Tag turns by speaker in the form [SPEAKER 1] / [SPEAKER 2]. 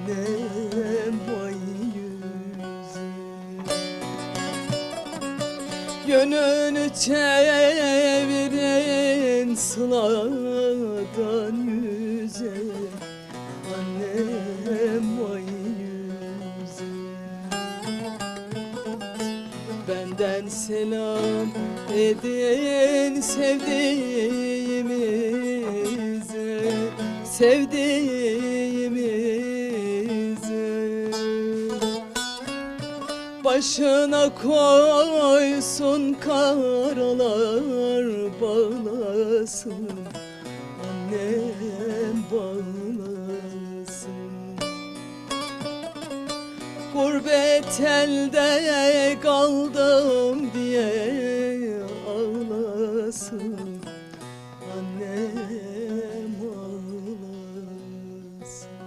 [SPEAKER 1] annem vay yüzüm. Yönünü çevirin sıladan yüze, annem vay yüzüm. Benden selam edin sevdiğimize, sevdiğimize. Başına koysun karalar bağlasın, annem bağlasın. Gurbet elde kaldım diye